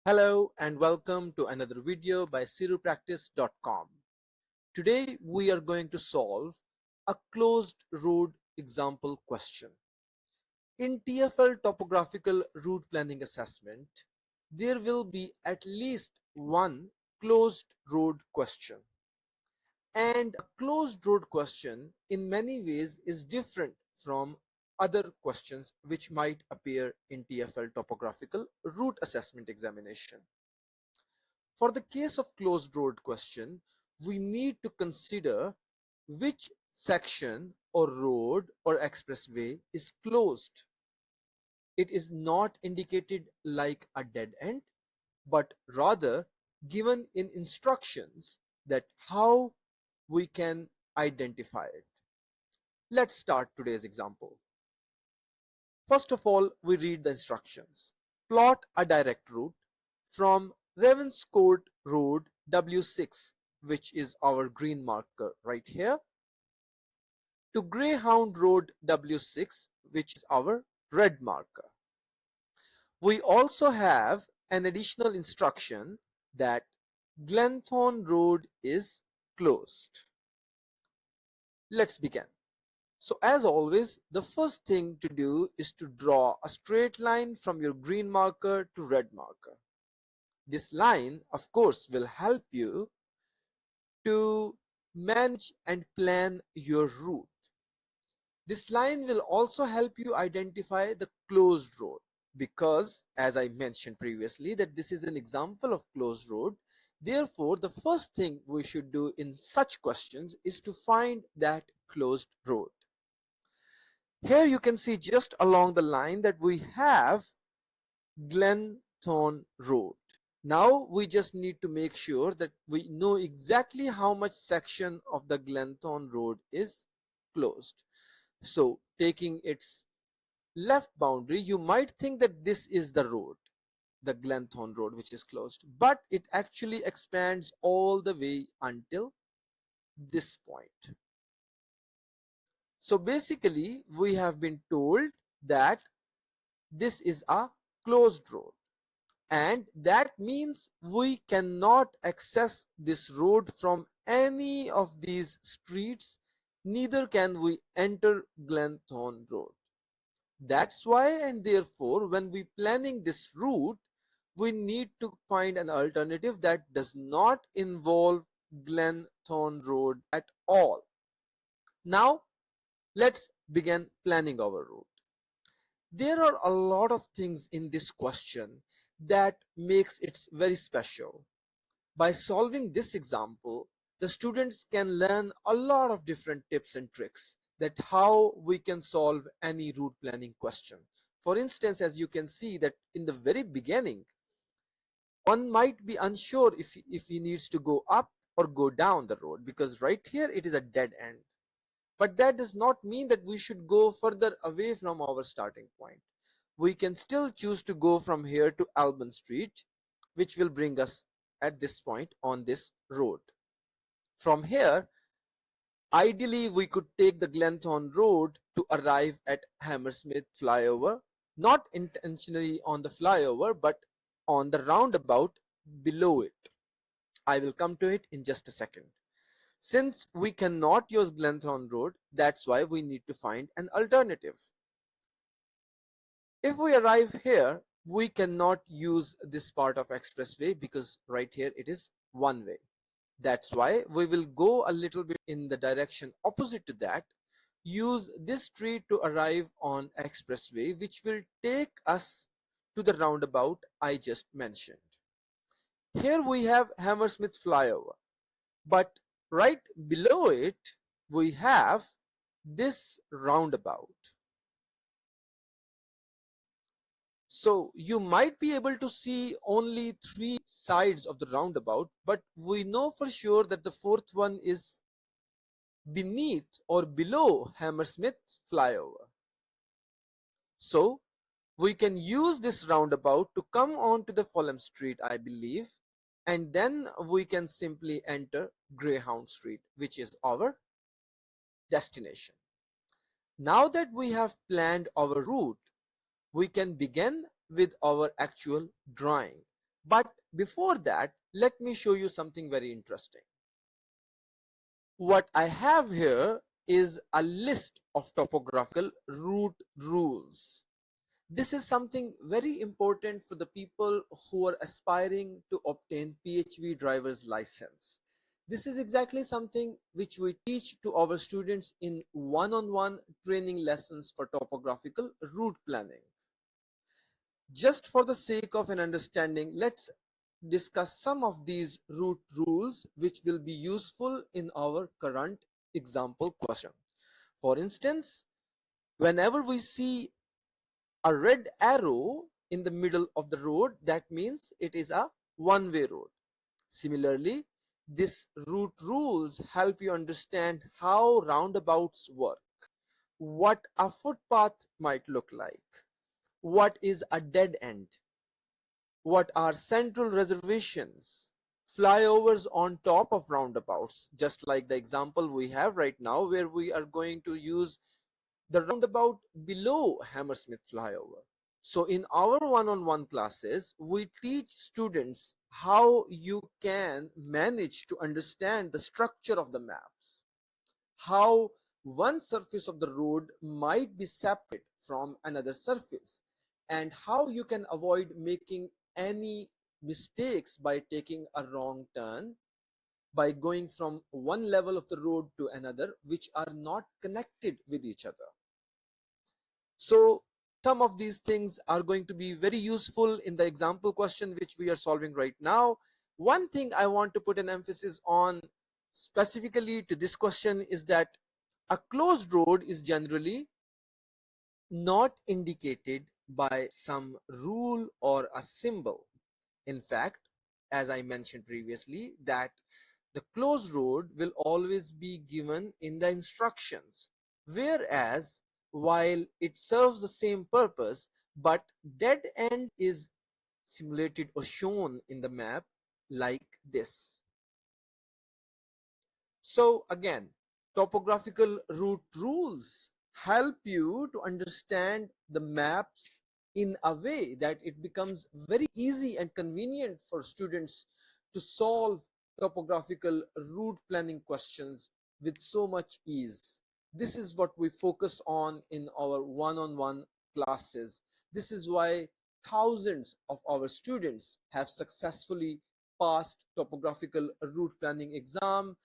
Hello and welcome to another video by sirupractice.com. Today we are going to solve a closed road example question. In TfL Topographical Route Planning Assessment, there will be at least one closed road question. And a closed road question in many ways is different from other questions which might appear in TfL Topographical Route Assessment examination. For the case of closed road question, we need to consider which section or road or expressway is closed. It is not indicated like a dead end, but rather given in instructions that how we can identify it. Let's start today's example. First of all, we read the instructions. Plot a direct route from Ravenscourt Road W6, which is our green marker right here, to Greyhound Road W6, which is our red marker. We also have an additional instruction that Glenthorne Road is closed. Let's begin. So as always, the first thing to do is to draw a straight line from your green marker to red marker. This line, of course, will help you to manage and plan your route. This line will also help you identify the closed road because, as I mentioned previously, that this is an example of closed road. Therefore, the first thing we should do in such questions is to find that closed road. Here you can see just along the line that we have Glenthorne Road. Now we just need to make sure that we know exactly how much section of the Glenthorne Road is closed. So taking its left boundary, you might think that this is the road, the Glenthorne Road, which is closed, but it actually expands all the way until this point. So basically we have been told that this is a closed road, and that means we cannot access this road from any of these streets, neither can we enter Glenthorne Road. That's why, and therefore, when we planning this route, we need to find an alternative that does not involve Glenthorne Road at all. Now let's begin planning our route. There are a lot of things in this question that makes it very special. By solving this example, the students can learn a lot of different tips and tricks that how we can solve any route planning question. For instance, as you can see that in the very beginning, one might be unsure if he needs to go up or go down the road, because right here it is a dead end. But that does not mean that we should go further away from our starting point. We can still choose to go from here to Alban Street, which will bring us at this point on this road. From here, ideally we could take the Glenthorne Road to arrive at Hammersmith flyover, not intentionally on the flyover, but on the roundabout below it. I will come to it in just a second. Since we cannot use Glenthorne Road, that's why we need to find an alternative. If we arrive here, we cannot use this part of expressway because right here it is one way. That's why we will go a little bit in the direction opposite to that, use this street to arrive on expressway, which will take us to the roundabout I just mentioned. Here we have Hammersmith flyover, but right below it we have this roundabout. So you might be able to see only 3 sides of the roundabout, but we know for sure that the fourth one is beneath or below Hammersmith flyover. So we can use this roundabout to come on to the Fulham Street, I believe, and then we can simply enter Greyhound Street, which is our destination. Now that we have planned our route, we can begin with our actual drawing. But before that, let me show you something very interesting. What I have here is a list of topographical route rules. This is something very important for the people who are aspiring to obtain PHV driver's license. This is exactly something which we teach to our students in one-on-one training lessons for topographical route planning. Just for the sake of an understanding, let's discuss some of these route rules which will be useful in our current example question. For instance, whenever we see a red arrow in the middle of the road, that means it is a one-way road. Similarly, these route rules help you understand how roundabouts work, what a footpath might look like, what is a dead end, what are central reservations, flyovers on top of roundabouts, just like the example we have right now where we are going to use the roundabout below Hammersmith flyover. So in our one-on-one classes, we teach students how you can manage to understand the structure of the maps, how one surface of the road might be separate from another surface, and how you can avoid making any mistakes by taking a wrong turn, by going from one level of the road to another which are not connected with each other. So some of these things are going to be very useful in the example question which we are solving right now. One thing I want to put an emphasis on specifically to this question is that a closed road is generally not indicated by some rule or a symbol. In fact, as I mentioned previously, that the closed road will always be given in the instructions, whereas while it serves the same purpose, but dead end is simulated or shown in the map like this. So again, topographical route rules help you to understand the maps in a way that it becomes very easy and convenient for students to solve topographical route planning questions with so much ease. This is what we focus on in our one-on-one classes. This is why thousands of our students have successfully passed topographical route planning exam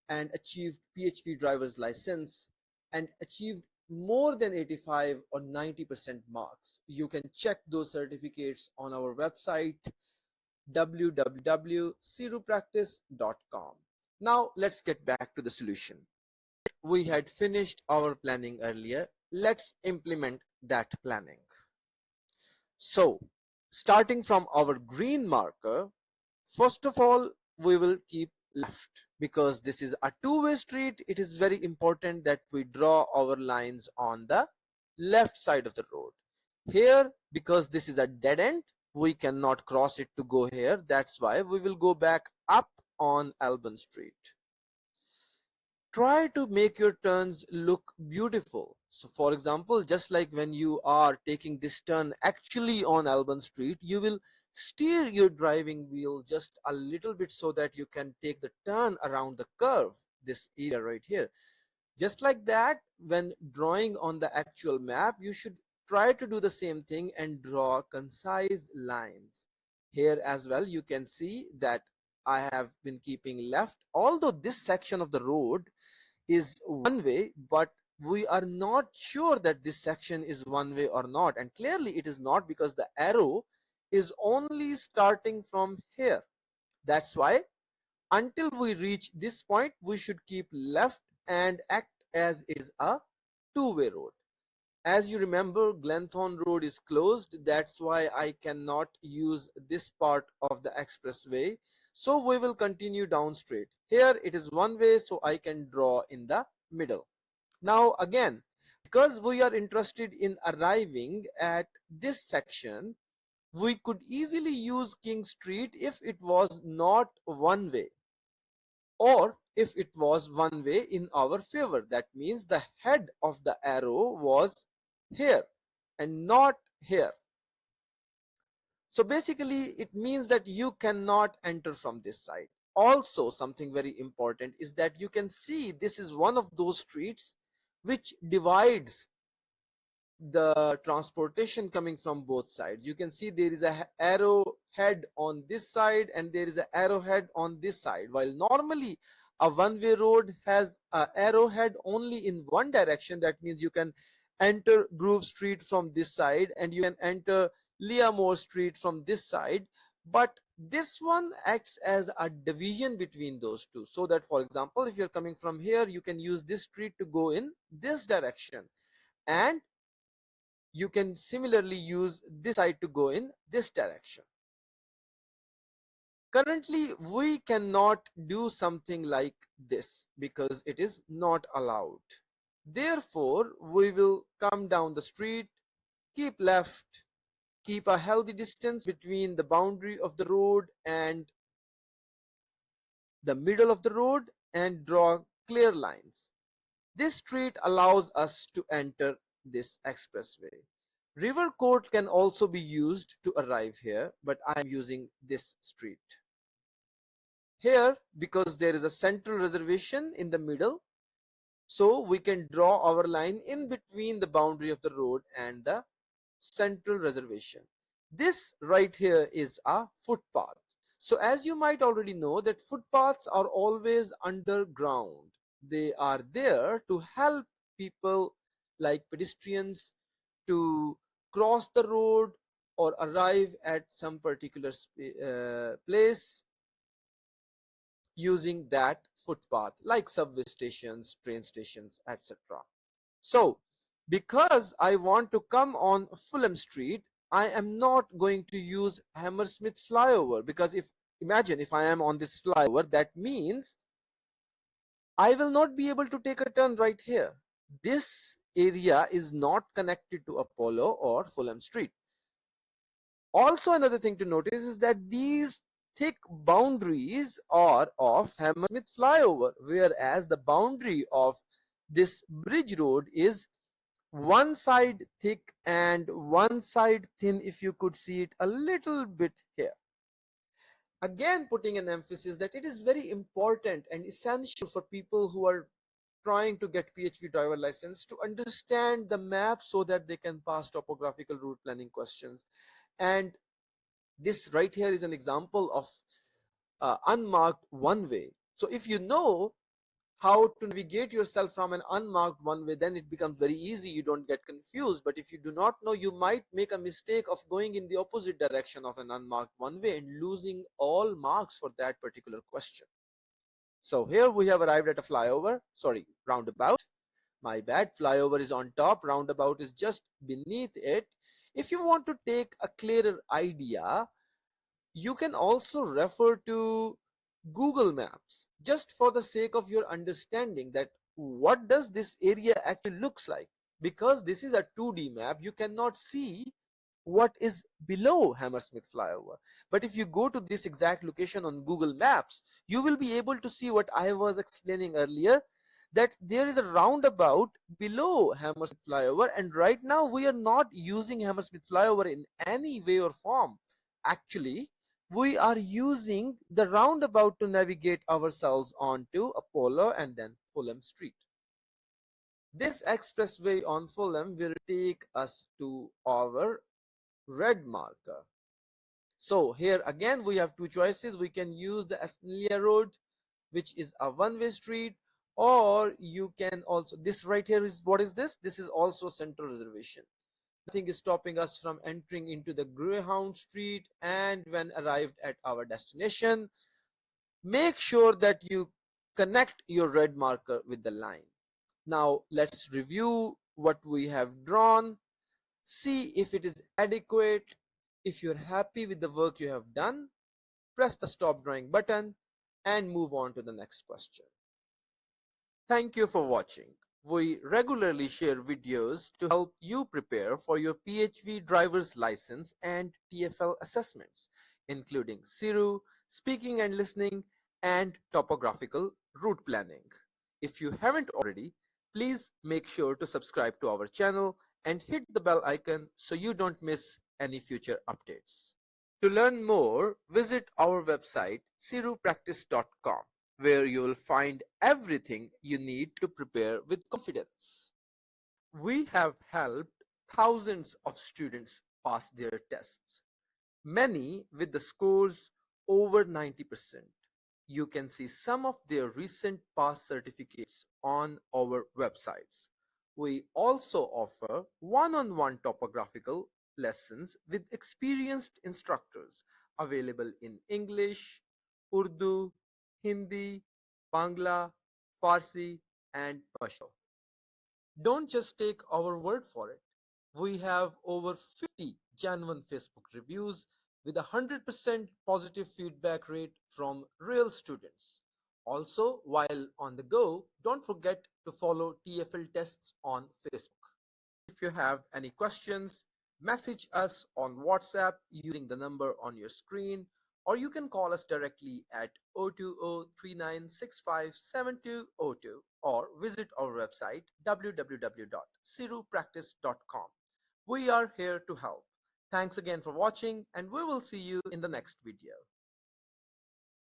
and achieved PHV driver's license and achieved more than 85 or 90% marks. You can check those certificates on our website www.sirupractice.com. Now let's get back to the solution. We had finished our planning earlier. Let's implement that planning. So starting from our green marker, first of all, we will keep left because this is a two-way street. It is very important that we draw our lines on the left side of the road. Here, because this is a dead end, we cannot cross it to go here. That's why we will go back up on Alban Street. Try to make your turns look beautiful. So for example, just like when you are taking this turn actually on Alban Street, you will steer your driving wheel just a little bit so that you can take the turn around the curve, this area right here. Just like that, when drawing on the actual map, you should try to do the same thing and draw concise lines. Here as well, you can see that I have been keeping left, although this section of the road is one way, but we are not sure that this section is one way or not, and clearly it is not because the arrow is only starting from here. That's why until we reach this point, we should keep left and act as is a two-way road. As you remember, Glenthorne Road is closed. That's why I cannot use this part of the expressway. So we will continue down straight. Here it is one way, so I can draw in the middle. Now again, because we are interested in arriving at this section, we could easily use King Street if it was not one way, or if it was one way in our favor. That means the head of the arrow was here and not here. So basically it means that you cannot enter from this side. Also, something very important is that you can see this is one of those streets which divides the transportation coming from both sides. You can see there is a arrowhead on this side and there is an arrowhead on this side. While normally a one-way road has an arrowhead only in one direction, that means you can enter Grove Street from this side and you can enter Leamore Street from this side. But this one acts as a division between those two, so that, for example, if you're coming from here, you can use this street to go in this direction, and you can similarly use this side to go in this direction. Currently, we cannot do something like this because it is not allowed. Therefore, we will come down the street, keep left, keep a healthy distance between the boundary of the road and the middle of the road, and draw clear lines. This street allows us to enter this expressway. River Court can also be used to arrive here, but I am using this street. Here, because there is a central reservation in the middle, so we can draw our line in between the boundary of the road and the central reservation. This right here is a footpath. So as you might already know that footpaths are always underground. They are there to help people like pedestrians to cross the road or arrive at some particular place using that footpath, like subway stations, train stations, etc. So because I want to come on Fulham Street, I am not going to use Hammersmith flyover, because imagine if I am on this flyover, that means I will not be able to take a turn right here. This area is not connected to Apollo or Fulham Street. Also, another thing to notice is that these thick boundaries are of Hammersmith flyover, whereas the boundary of this bridge road is one side thick and one side thin, if you could see it a little bit here. Again, putting an emphasis that it is very important and essential for people who are trying to get PHV driver license to understand the map so that they can pass topographical route planning questions. And this right here is an example of unmarked one way. So if you know how to navigate yourself from an unmarked one way, then it becomes very easy, you don't get confused. But if you do not know, you might make a mistake of going in the opposite direction of an unmarked one way and losing all marks for that particular question. So here we have arrived at a flyover, sorry, roundabout. My bad, flyover is on top, roundabout is just beneath it. If you want to take a clearer idea, you can also refer to Google Maps, just for the sake of your understanding that what does this area actually looks like. Because this is a 2D map, you cannot see what is below Hammersmith flyover. But if you go to this exact location on Google Maps, you will be able to see what I was explaining earlier, that there is a roundabout below Hammersmith flyover, and right now we are not using Hammersmith flyover in any way or form. Actually, we are using the roundabout to navigate ourselves onto Apollo and then Fulham Street. This expressway on Fulham will take us to our red marker. So here again we have two choices. We can use the Asnelia Road, which is a one-way street, or you can also, this right here is, what is this? This is also central reservation. Nothing is stopping us from entering into the Greyhound Street, and when arrived at our destination, make sure that you connect your red marker with the line. Now let's review what we have drawn, see if it is adequate. If you're happy with the work you have done, press the stop drawing button and move on to the next question. Thank you for watching. We regularly share videos to help you prepare for your PHV driver's license and TfL assessments, including CIRU, speaking and listening, and topographical route planning. If you haven't already, please make sure to subscribe to our channel and hit the bell icon so you don't miss any future updates. To learn more, visit our website sirupractice.com, where you will find everything you need to prepare with confidence. We have helped thousands of students pass their tests, many with the scores over 90%. You can see some of their recent pass certificates on our websites. We also offer one-on-one topographical lessons with experienced instructors available in English, Urdu, Hindi, Bangla, Farsi, and Pashto. Don't just take our word for it. We have over 50 genuine Facebook reviews with a 100% positive feedback rate from real students. Also, while on the go, don't forget to follow TfL tests on Facebook. If you have any questions, message us on WhatsApp using the number on your screen, or you can call us directly at 020-3965-7202 or visit our website www.sirupractice.com. We are here to help. Thanks again for watching, and we will see you in the next video.